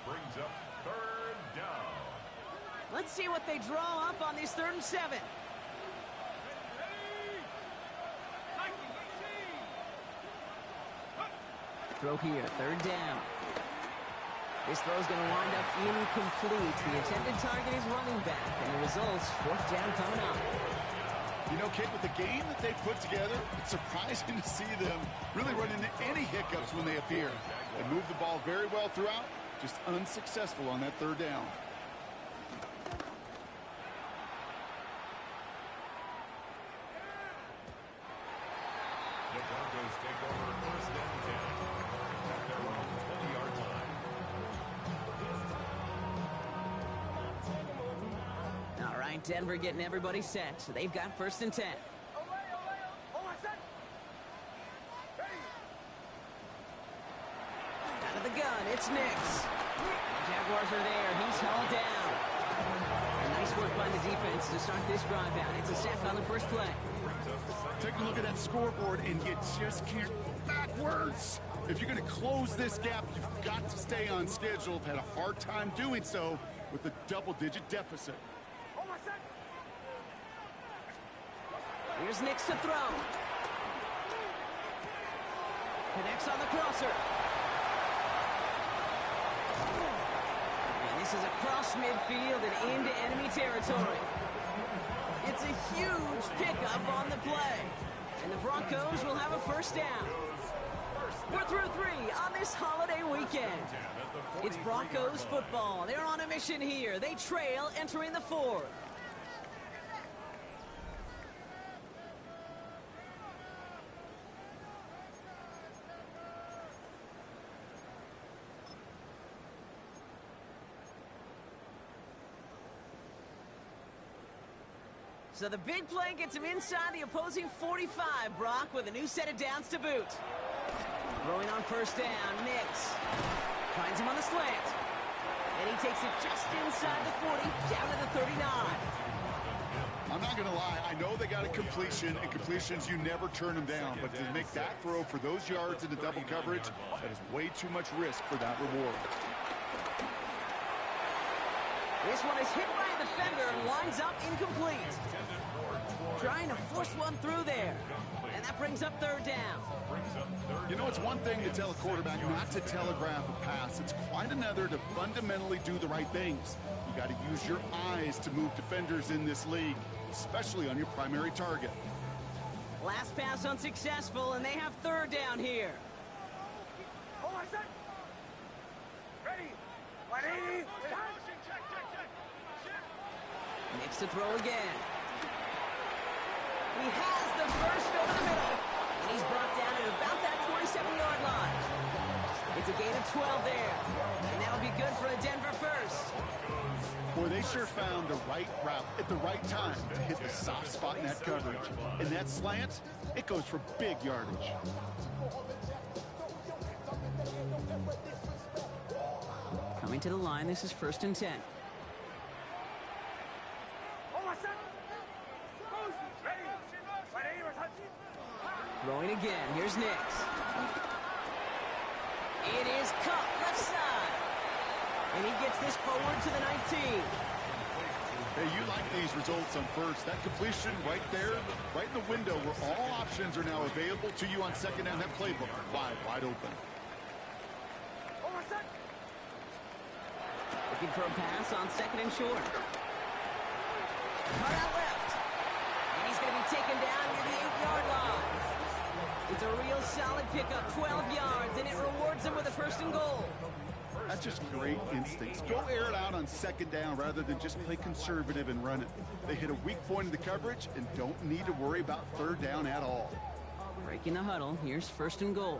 Brings up 3rd down. Let's see what they draw up on this 3rd and 7. Throw here, 3rd down. This throw's going to wind up incomplete. The intended target is running back, and the results, 4th down coming up. You know, Kate, with the game that they put together, it's surprising to see them really run into any hiccups when they appear. They move the ball very well throughout, just unsuccessful on that third down. The Broncos take over first and 10 at their own 20-yard line. All right, Denver getting everybody set. So they've got first and 10. Out of the gun, it's Nix. The Jaguars are there. He's hauled down. And nice work by the defense to start this drive out. It's a sack on the first play. Take a look at that scoreboard, and you just can't go backwards. If you're going to close this gap, you've got to stay on schedule. Had a hard time doing so with a double-digit deficit. Here's Nix to throw. Connects on the crosser. And this is across midfield and into enemy territory. It's a huge pickup on the play. And the Broncos will have a first down. We're through 3 on this holiday weekend. It's Broncos football. They're on a mission here. They trail entering the 4th. So the big play gets him inside the opposing 45, Brock, with a new set of downs to boot. Throwing on first down, Nix finds him on the slant. And he takes it just inside the 40, down to the 39. I'm not going to lie. I know they got a completion, and completions, you never turn them down. But to make that throw for those yards into double coverage, that is way too much risk for that reward. This one is hit by a defender and winds up incomplete. Trying to force one through there. And that brings up third down. You know, it's one thing to tell a quarterback not to telegraph a pass. It's quite another to fundamentally do the right things. You got to use your eyes to move defenders in this league, especially on your primary target. Last pass unsuccessful, and they have third down here. Nix to throw again. He has the first over the middle, and he's brought down at about that 27-yard line. It's a gain of 12 there, and that'll be good for a Denver first. Boy, they sure found the right route at the right time to hit the soft spot in that coverage. And that slant, it goes for big yardage. Coming to the line, this is first and 10. Throwing again. Here's Nix. It is Cup left side. And he gets this forward to the 19. Hey, you like these results on first. That completion right there, right in the window where all options are now available to you on second down. That playbook wide open. Looking for a pass on second and short. Caught out left. And he's going to be taken down near the 8-yard line. It's a real solid pickup, 12 yards, and it rewards him with a first and goal. That's just great instincts. Go air it out on second down rather than just play conservative and run it. They hit a weak point in the coverage and don't need to worry about third down at all. Breaking the huddle. Here's first and goal.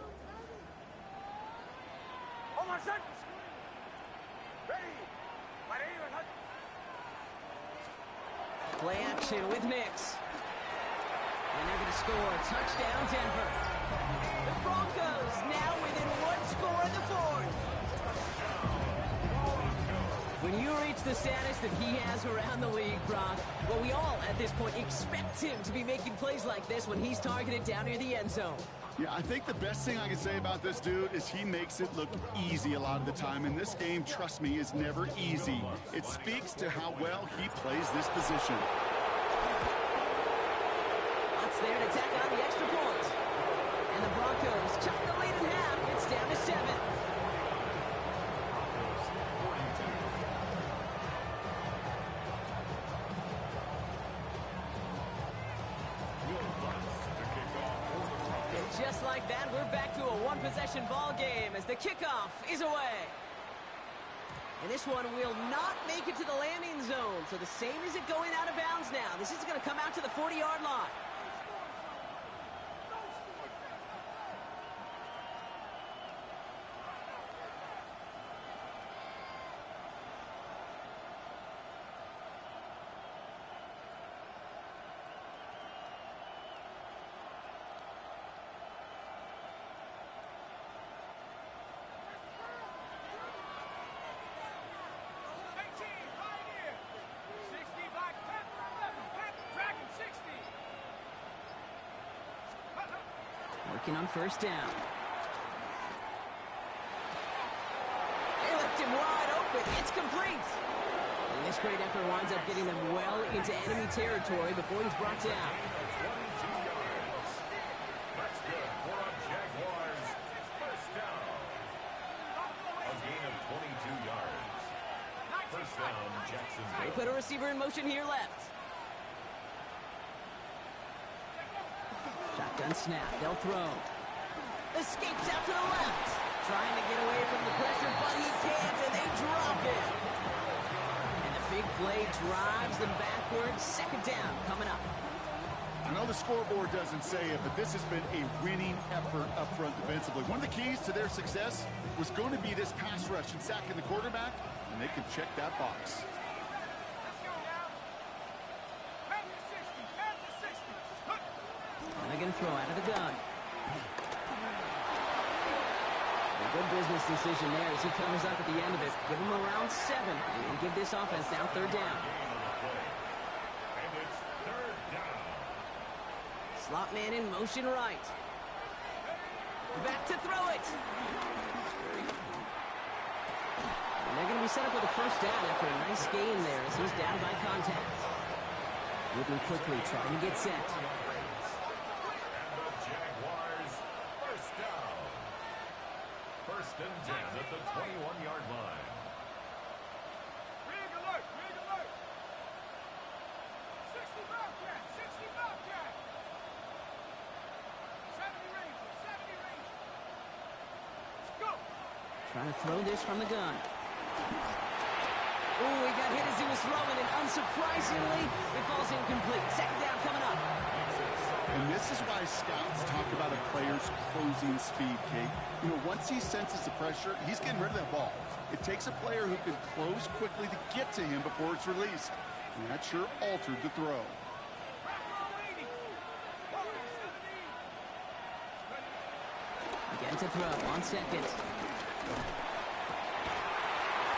Play action with Nix. And they're going to score. Touchdown, Denver. The Broncos now within one score in the 4th. When you reach the status that he has around the league, Brock, well, we all at this point expect him to be making plays like this when he's targeted down near the end zone. Yeah, I think the best thing I can say about this dude is he makes it look easy a lot of the time. And this game, trust me, is never easy. It speaks to how well he plays this position. Lots there to tack on the extra point. And the Broncos chop the lead in half. It's down to 7. just like that, we're back to a one-possession ball game as the kickoff is away. And this one will not make it to the landing zone. So the same as it going out of bounds now. This is going to come out to the 40-yard line. Working on first down. They left him wide open. It's complete. And this great effort winds up getting them well into enemy territory before he's brought down. 22 yards. That's good for a Jaguars first down. A gain of 22 yards. First down, Jacksonville. They put a receiver in motion here left. Shotgun snap. They'll throw. Escapes out to the left. Trying to get away from the pressure, but he can't, and they drop it. And the big play drives them backwards. Second down coming up. I know the scoreboard doesn't say it, but this has been a winning effort up front defensively. One of the keys to their success was going to be this pass rush and sacking the quarterback, and they can check that box. And they're going to throw out of the gun. A good business decision there as he covers up at the end of it. Give him around 7 and give this offense now third down. And it's third down. Slot man in motion right. Back to throw it. And they're going to be set up with a first down after a nice gain there as he's down by contact. Moving quickly, trying to get set. First and 10 at the 21-yard line. Rig alert! Rig alert! 60 Bobcat! 60 Bobcat! 70 Ranger! 70 Ranger! Let's go! Trying to throw this from the gun. Ooh, he got hit as he was throwing, and unsurprisingly, it falls incomplete. Second down coming up. And this is why scouts talk about a player's closing speed, Kate. You know, once he senses the pressure, he's getting rid of that ball. It takes a player who can close quickly to get to him before it's released. And that sure altered the throw. Again to throw on second.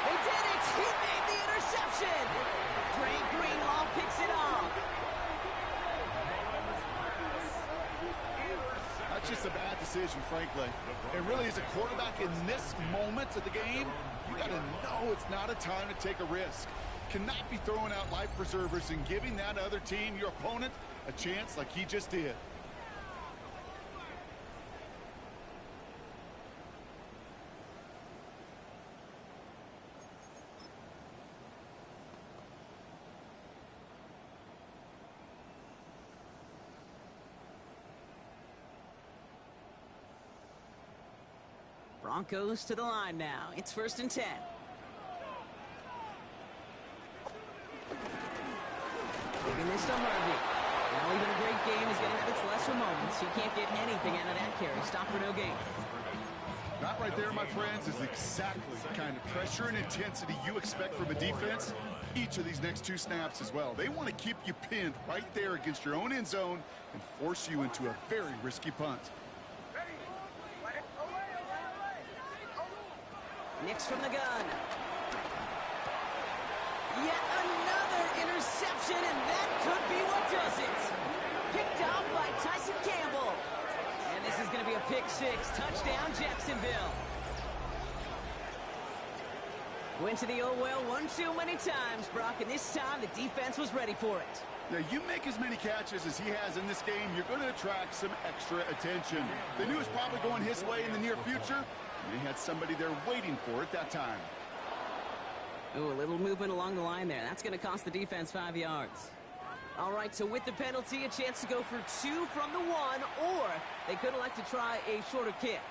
They did it! He made the interception! Dre Greenlaw picks it off. That's just a bad decision, frankly. It really is a quarterback in this moment of the game. You got to know it's not a time to take a risk. Cannot be throwing out life preservers and giving that other team, your opponent, a chance like he just did. Broncos to the line now. It's first and 10. Giving this to Harvey. Now even a great game is going to have its lesser moments. He can't get anything out of that carry. Stop for no gain. That right there, my friends, is exactly the kind of pressure and intensity you expect from a defense each of these next two snaps as well. They want to keep you pinned right there against your own end zone and force you into a very risky punt. Nix from the gun. Yet another interception, and that could be what does it. Picked off by Tyson Campbell. And this is going to be a pick six. Touchdown, Jacksonville. Went to the old well one too many times, Brock, and this time the defense was ready for it. Now, you make as many catches as he has in this game, you're going to attract some extra attention. They knew it was probably going his way in the near future, and they had somebody there waiting for it that time. Ooh, a little movement along the line there. That's going to cost the defense 5 yards. All right, so with the penalty, a chance to go for 2 from the 1, or they could elect to try a shorter kick.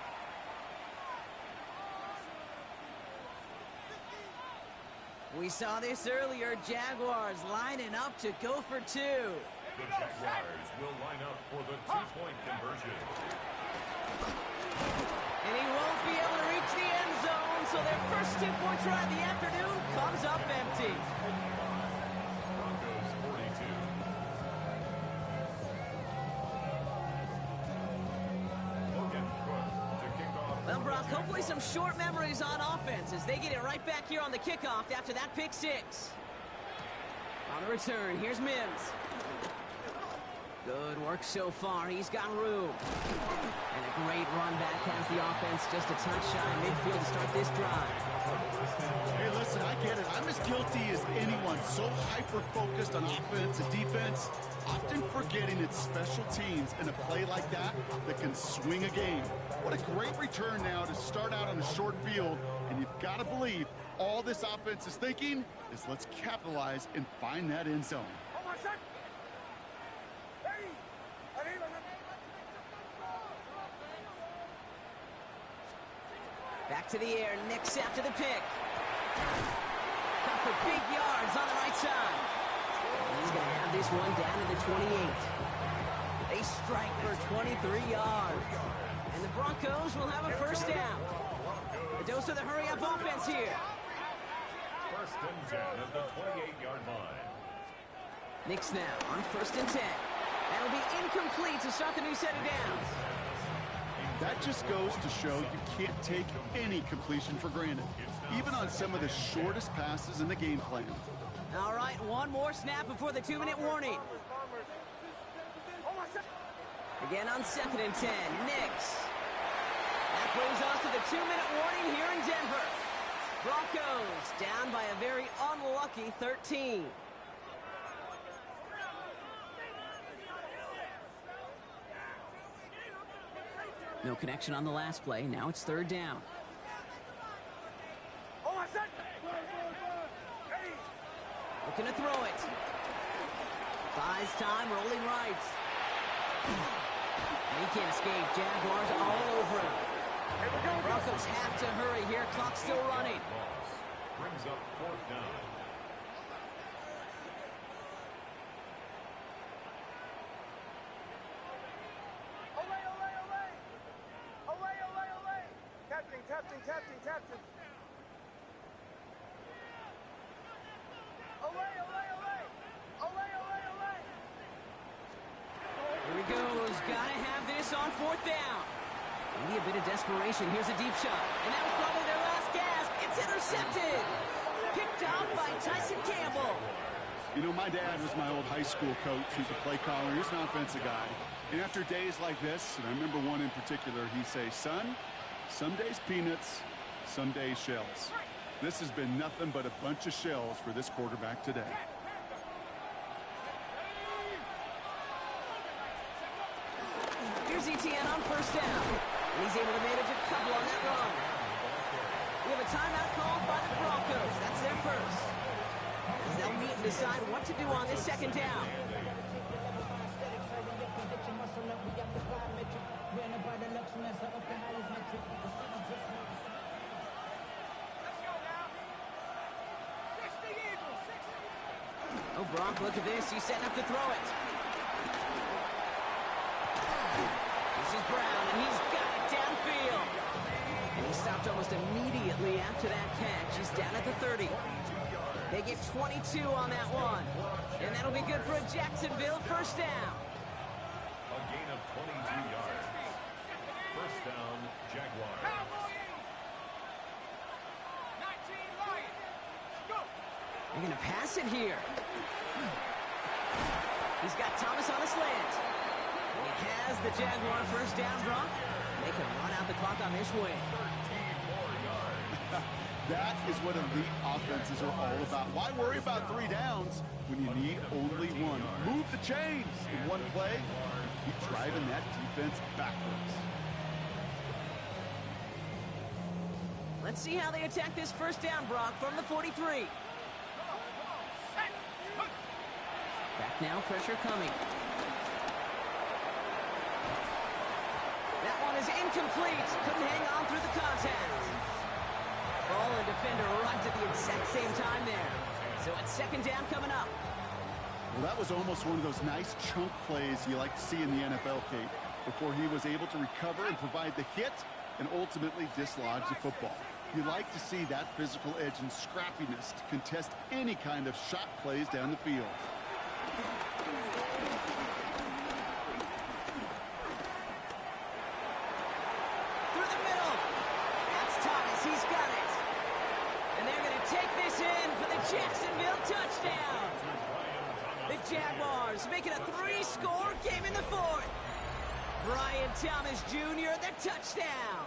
We saw this earlier, Jaguars lining up to go for 2. The Jaguars will line up for the 2-point conversion. And he won't be able to reach the end zone, so their first 2-point try of the afternoon comes up empty. Broncos 42. Logan Cook to kick off. Well, Brock, hopefully some short memories on offense as they get it right back here on the kickoff after that pick 6. On the return, here's Mims. Good work so far. He's got room. And a great run back has the offense just a touch shy of midfield to start this drive. Hey, listen, I get it. I'm as guilty as anyone. So hyper-focused on offense and defense, often forgetting it's special teams in a play like that that can swing a game. What a great return now to start out on a short field, and you've got to believe all this offense is thinking is let's capitalize and find that end zone. Back to the air, Nix after the pick. Got for big yards on the right side. He's going to have this one down to the 28. They strike for 23 yards. And the Broncos will have a first down. A dose of the hurry-up offense here. First and 10 at the 28-yard line. Nix now on first and 10. That'll be incomplete to start the new set of downs. That just goes to show you can't take any completion for granted, even on some of the shortest passes in the game plan. All right, one more snap before the 2-minute warning. Again on 2nd and 10, Nix. That brings us to the 2-minute warning here in Denver. Broncos down by a very unlucky 13. No connection on the last play. Now it's 3rd down. Looking to throw it. Buys time, rolling right. And he can't escape. Jaguars all over him. Broncos have to hurry here. Clock's still running. Brings up 4th down. Captain. Here he goes. Gotta have this on 4th down. Maybe a bit of desperation. Here's a deep shot. And that was probably their last gasp. It's intercepted. Picked off by Tyson Campbell. You know, my dad was my old high school coach. He's a play caller. He's an offensive guy. And after days like this, and I remember one in particular, he'd say, son, some days peanuts, some days shells. This has been nothing but a bunch of shells for this quarterback today. Here's Etienne on first down. And he's able to manage a couple on that run. We have a timeout called by the Broncos. That's their first. As they'll meet and decide what to do on this 2nd down. Oh, Brock, look at this. He's setting up to throw it. This is Brown, and he's got it downfield. And he stopped almost immediately after that catch. He's down at the 30. They get 22 on that one. And that'll be good for a Jacksonville first down. A gain of 22 yards. First down, Jaguars. They're going to pass it here. He's got Thomas on a slant. And he has the Jaguar first down, Brock. They can run out the clock on this win. 13 more yards. That is what elite offenses are all about. Why worry about 3 downs when you need only 1? Move the chains in one play and keep driving that defense backwards. Let's see how they attack this first down, Brock, from the 43. Back now, pressure coming. That one is incomplete. Couldn't hang on through the contact. Ball and defender arrived at the exact same time there. So it's second down coming up. Well, that was almost one of those nice chunk plays you like to see in the NFL, Kate, before he was able to recover and provide the hit and ultimately dislodge the football. You like to see that physical edge and scrappiness to contest any kind of shot plays down the field. Through the middle. That's Thomas. He's got it. And they're going to take this in for the Jacksonville touchdown. The Jaguars make it a 3-score game in the fourth. Brian Thomas Jr., the touchdown.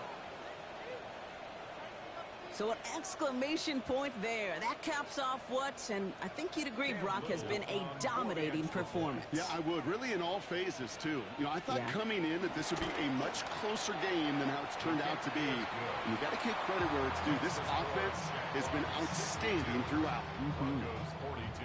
So an exclamation point there. That caps off what, and I think you'd agree, Brock, has been a dominating performance. Yeah, I would. Really in all phases, too. You know, I thought coming in that this would be a much closer game than how it's turned out to be. And you got to give credit where it's due. This offense has been outstanding throughout. Broncos 42.